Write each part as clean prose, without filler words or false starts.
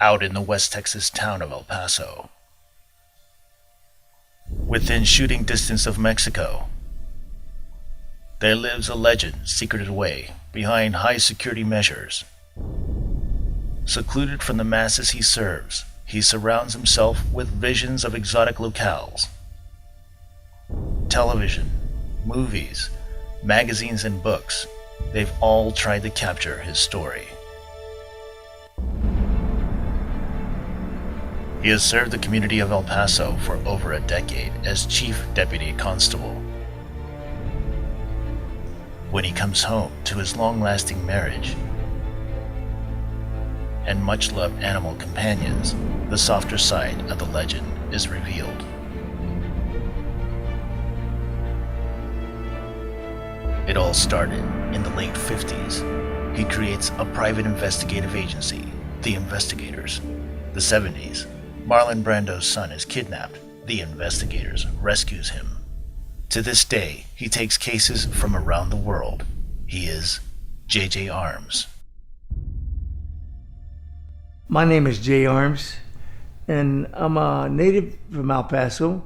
out in the West Texas town of El Paso. Within shooting distance of Mexico, there lives a legend secreted away behind high security measures. Secluded from the masses he serves, he surrounds himself with visions of exotic locales. Television, movies, magazines, and books, they've all tried to capture his story. He has served the community of El Paso for over a decade as Chief Deputy Constable. When he comes home to his long-lasting marriage and much-loved animal companions, the softer side of the legend is revealed. It all started in the late 50s. He creates a private investigative agency, the Investigators. The 70s, Marlon Brando's son is kidnapped. The Investigators rescues him. To this day, he takes cases from around the world. He is J.J. Arms. My name is Jay Arms, and I'm a native from El Paso.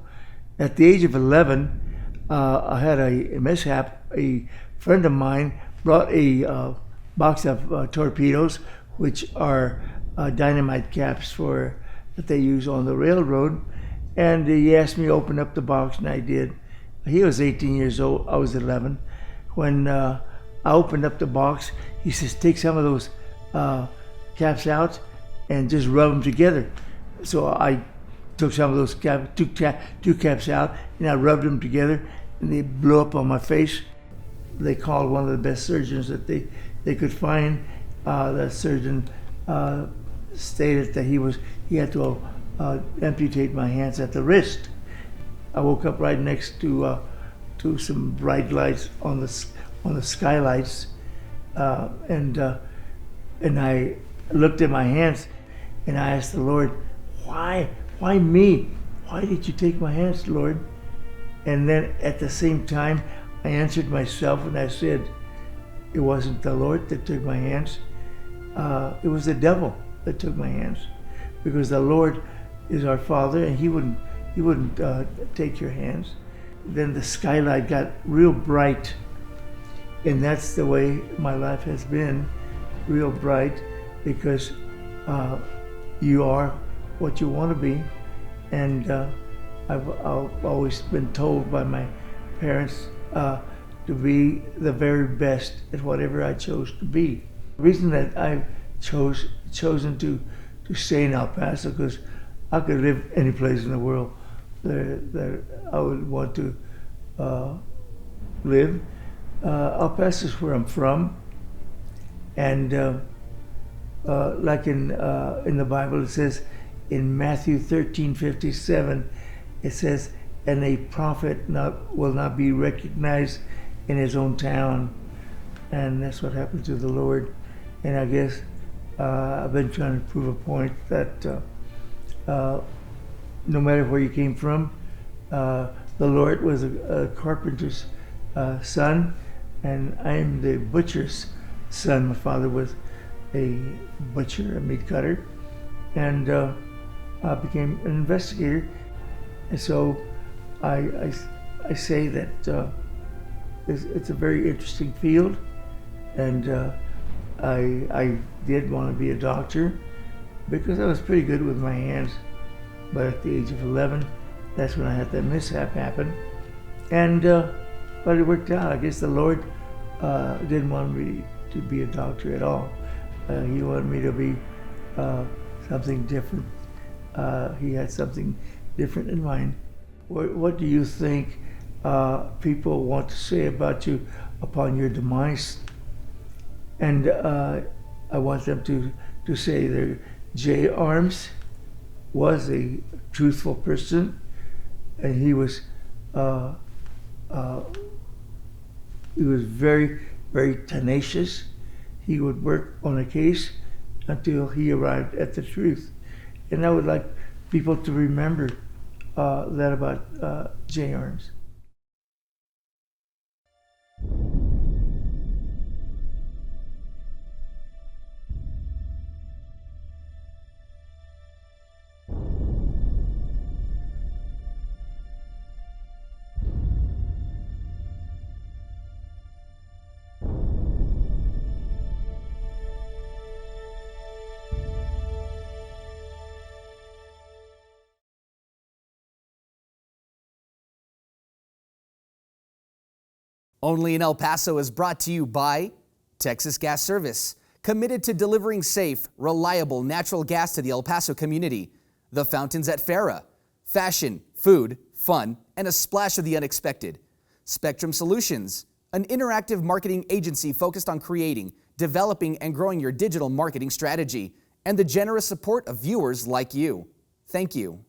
At the age of 11, I had a mishap. A friend of mine brought a box of torpedoes, which are dynamite caps that they use on the railroad. And he asked me to open up the box, and I did. He was 18 years old. I was 11. When I opened up the box, he says, "Take some of those caps out and just rub them together." So I took some of those two caps out, and I rubbed them together, and they blew up on my face. They called one of the best surgeons that they could find. That surgeon stated that he had to amputate my hands at the wrist. I woke up right next to some bright lights on the skylights, and I looked at my hands, and I asked the Lord, "Why me? Why did you take my hands, Lord?" And then at the same time, I answered myself, and I said, "It wasn't the Lord that took my hands. It was the devil that took my hands, because the Lord is our Father, and He wouldn't take your hands." Then the skylight got real bright, and that's the way my life has been, real bright, because you are what you want to be, and I've always been told by my parents to be the very best at whatever I chose to be. The reason that I've chosen to stay in El Paso, because I could live any place in the world that I would want to live. El Paso is where I'm from, and like in the Bible, it says in Matthew 13:57, it says, "And a prophet will not be recognized in his own town," and that's what happened to the Lord. And I guess I've been trying to prove a point that no matter where you came from, the Lord was a carpenter's son, and I'm the butcher's son. My father was a butcher, a meat cutter, and I became an investigator. And so I say that it's a very interesting field, and I did want to be a doctor because I was pretty good with my hands. But at the age of 11, that's when I had that mishap happen. And but it worked out. I guess the Lord didn't want me to be a doctor at all. He wanted me to be something different. He had something different in mind. What do you think people want to say about you upon your demise? And I want them to say that J. Arms was a truthful person, and he was very, very tenacious. He would work on a case until he arrived at the truth. And I would like people to remember that about J. Arms. Only in El Paso is brought to you by Texas Gas Service, committed to delivering safe, reliable natural gas to the El Paso community. The Fountains at Farrah, fashion, food, fun, and a splash of the unexpected. Spectrum Solutions, an interactive marketing agency focused on creating, developing, and growing your digital marketing strategy, and the generous support of viewers like you. Thank you.